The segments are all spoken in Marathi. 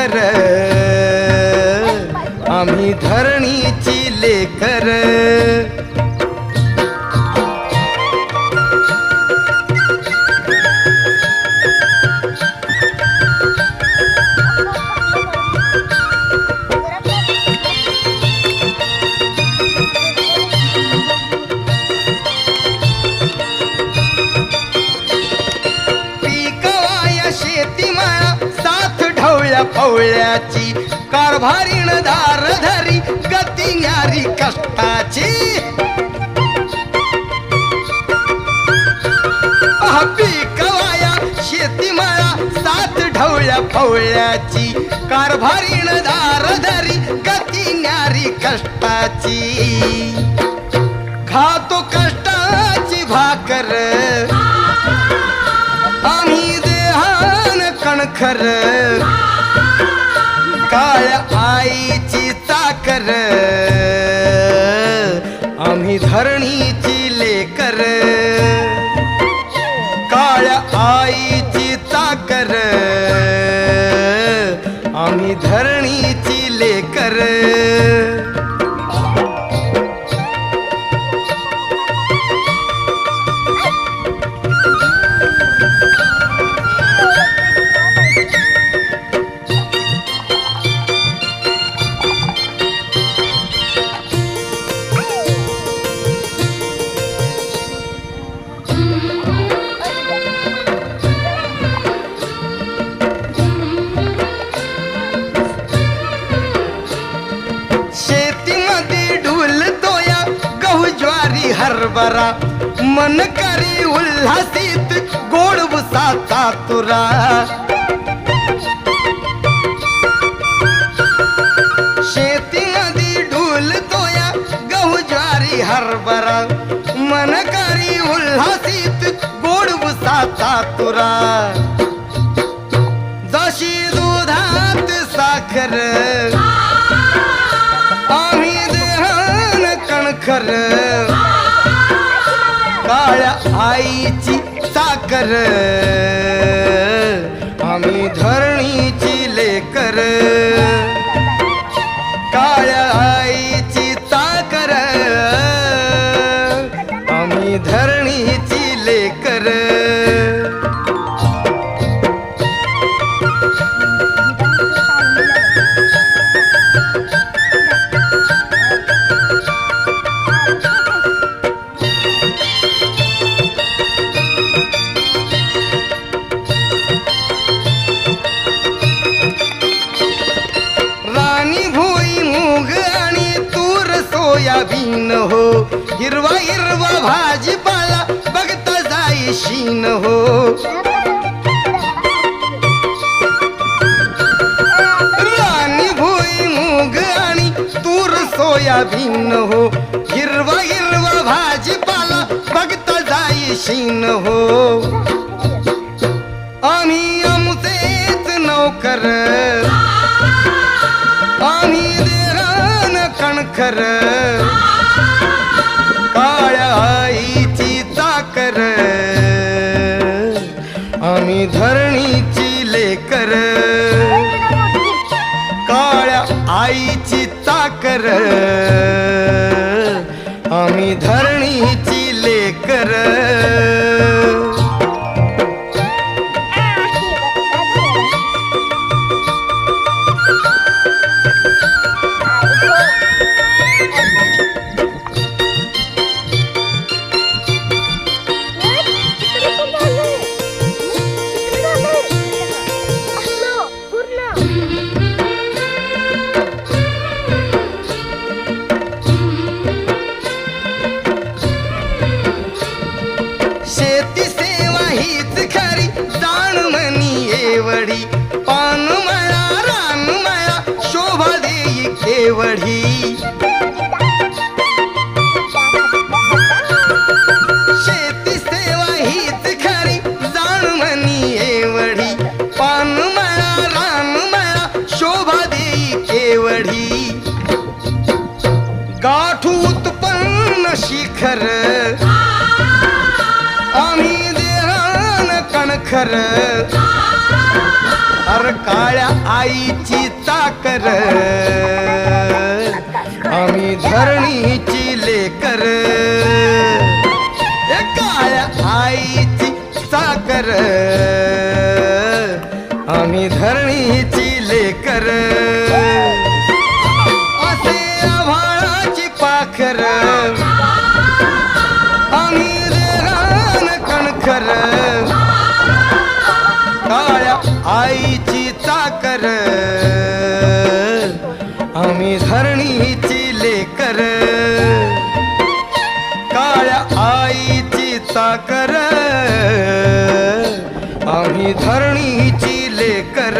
भाकर आम्ही धरणीची लेकर पवळ्याची कारभारीण धारधरी गती न्यारी कष्टाची पिकवाया शेतीमाळा सात ढवळ्या पवळ्याची कारभारीण धारधरी गती न्यारी कष्टाची खातो कष्टाची भाकर आम्ही देहान कणखर काळ्या आईची चाकर आम्ही धरणीची लेकर काळ्या आईची चाकर आम्ही धरणीची लेकर हरभरा मन करी उल्हासित गोड उसाचा तुरा शेतीमध्ये ढोलतोया गहू ज्वारी हरभरा मन करी उल्हासित गोड उसाचा तुरा जशी दुधात साखर आम्ही देहान कणखर काळ्या आईची चाकर आम्ही धरणीची लेकर काळ्या आईची चाकर आम्ही धरणीची लेकर सोयाबीन हो हिरवा हिरवा भाजीपाला बघता जाई शीन हो राणी भुई मूग आणि तूर सोयाबीन हो हिरवा हिरवा भाजीपाला बघता जाई शीन हो आम्ही आमचेच नौकर आम्ही देहान कणखर काळ्या आईची चाकर आम्ही धरणीची लेकर काळ्या आईची चाकर आम्ही धरणीची लेकर केवढी शेती सेवा हीच खरी जाण म्हणी एवढी पान मळा रान मळा शोभा देई केवढी गाठू उत्पन्न शिखर आम्ही देहान कणखर अर काळ्या आईची चाकर आम्ही धरणीची लेकर काळ्या आईची चाकर आम्ही धरणीची लेकर असे आभाळाची पाखर आम्ही रान कणखर काळ्या आईची चाकर आम्ही धरणीची लेकर काळ्या आईची चाकर आम्ही धरणीची लेकर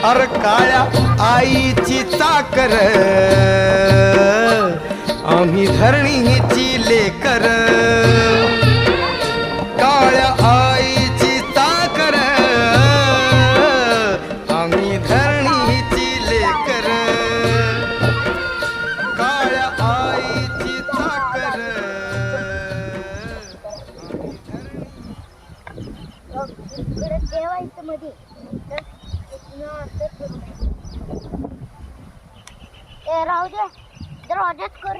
अर काळ्या आईची चाकर आम्ही धरणीची लेकर काळ्या आईची चाकर आम्ही धरणीची लेकर काळ्या आईची चाकर देवायचं मध्ये राहू दे दरवाजाच कर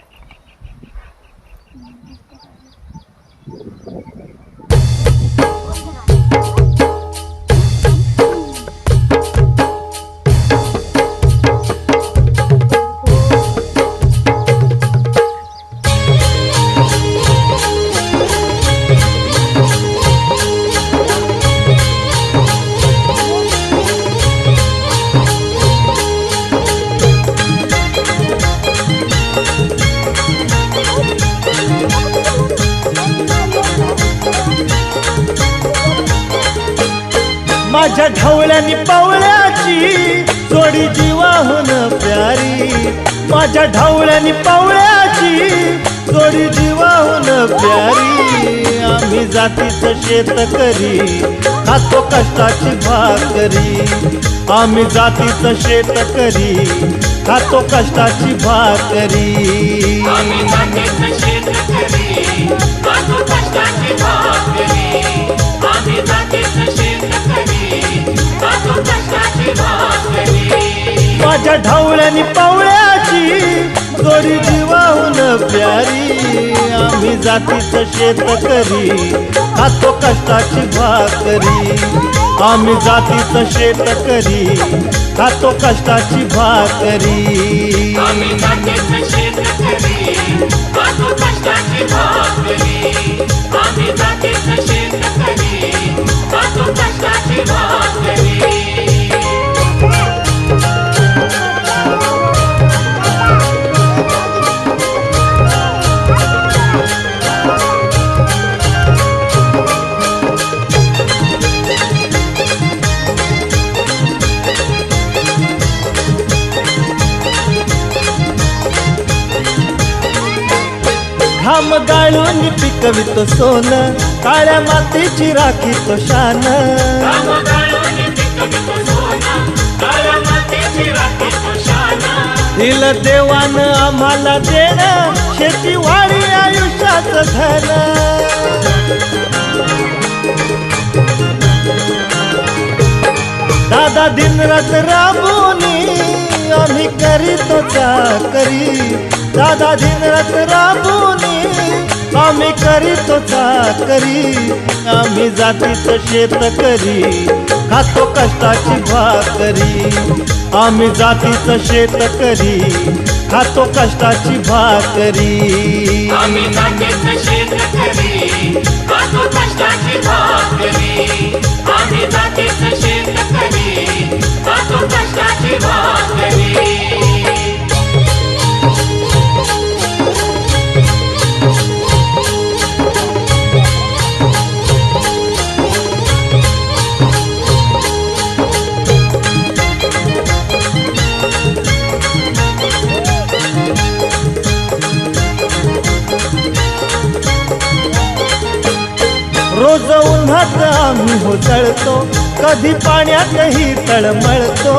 माझ्या ढवळ्यानी पावळ्याची जोडी जीवाहून प्यारी माझ्या ढवळ्यानी पावळ्याची जोडी जीवाहून प्यारी आम्ही जातीचं शेतकरी खातो कष्टाची भाकरी आम्ही जातीचं शेतकरी खातो कष्टाची भाकरी आम्ही जातीचं शेतकरी खातो कष्टाची भाकरी आम्ही जातीचं शेतकरी खातो कष्टाची भाकरी माझ्या ढवळ्यानी पावळ्याची जोडी जीवाहून प्यारी आम्ही जातीचं शेतकरी खातो कष्टाची भाकरी आम्ही जातीचं शेतकरी खातो कष्टाची भाकरी आम्ही जातीचं शेतकरी खातो कष्टाची भाकरी आम्ही जातीचं शेतकरी खातो कष्टाची भाकरी घाम गाळून पिकवितो सोन काळ्या मातीची राखीतो शान दिलं देवान आम्हाला देणं शेतीवाडी आयुष्याचं धन दादा दिनरात राबूनी आम्ही करीतो चाकरी दादा दिनरात राबूनी आम्ही करीतो चाकरी आम्ही जातीचं शेतकरी खातो कष्टाची भाकरी आम्ही जातीचं शेतकरी खातो कष्टाची भाकरी आम्ही जातीचं शेतकरी खातो कष्टाची भाकरी आम्ही जातीचं शेतकरी खातो कष्टाची भाकरी रोज उन्हात आम्ही होतळतो कधी पाण्यातही तळमळतो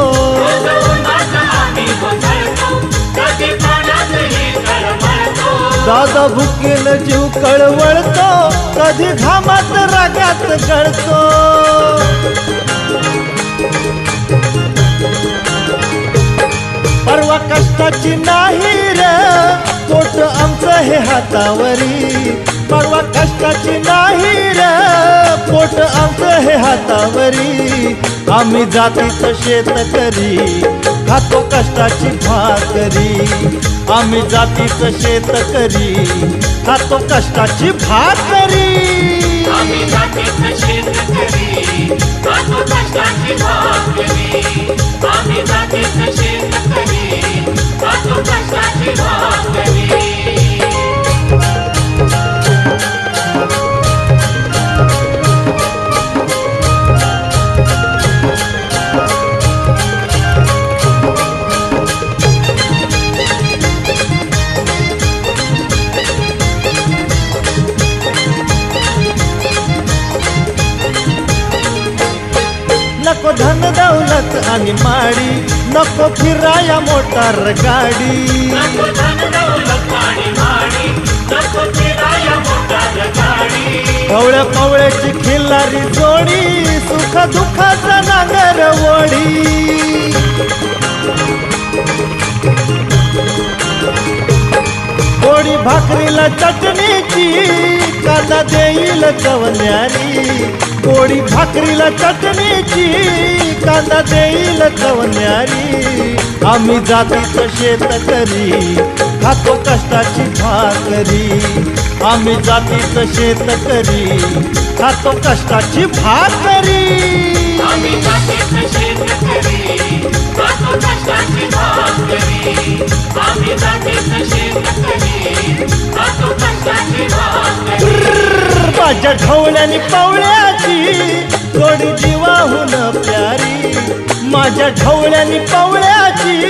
दादा भुकेल जीव कळवळतो कधी घामात रागात गळतो कष्टाची नाही र पोट आमचं हे हातावरी मागवा कष्टाची नाही र पोट आमचं हे हातावरी आम्ही जातीचं शेतकरी खातो कष्टाची भाकरी आम्ही जातीचं शेतकरी खातो कष्टाची भाकरी आम्ही जातीचं शेतकरी खातो कष्टाची भाकरी आम्ही जातीचं शेतकरी खातो कष्टाची भाकरी नको धन दौलत आणि माडी नको फिराया मोटार गाडी नको धन दौलत आणि माडी नको फिराया मोटार गाडी कवळ्या कवळ्याची खिल्लारी जोडी सुख दुःखाचा नांगर वडी गोडी भाकरीला चटणीची कांदा देईल चवण्यारी गोडी भाकरीला चटणीची कांदा देईल चवण्यारी आम्ही जातीचं शेतकरी खातो कष्टाची भाकरी आम्ही जातीचं शेतकरी खातो कष्टाची भाकरी आम्ही जातीचं शेतकरी खातो कष्टाची भाकरी आम्ही जातीचं शेतकरी खातो कष्टाची भाकरी माझ्या ढवळ्यानी पवळ्याची जोडी जीवाहून प्यारी माझ्या ढवळ्यानी पवळ्याची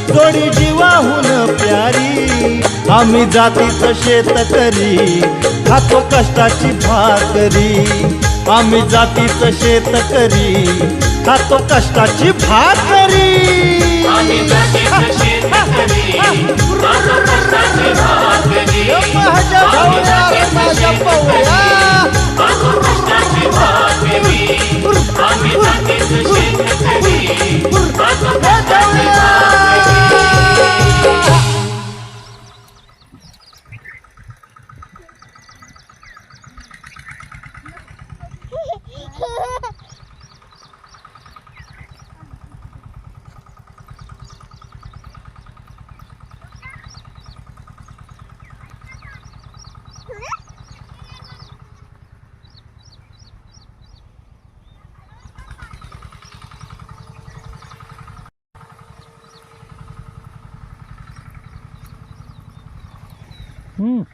जोडी जीवाहून प्यारी आम्ही जातीचं शेतकरी खातो कष्टाची भाकरी आम्ही जातीचं शेतकरी खातो कष्टाची भाकरी आम्ही जातीचं शेतकरी खातो कष्टाची भाकरी माझ्या ढवळ्या माझ्या पवळ्या खातो कष्टाची भाकरी आम्ही जातीचं शेतकरी खातो कष्टाची भाकरी हम्म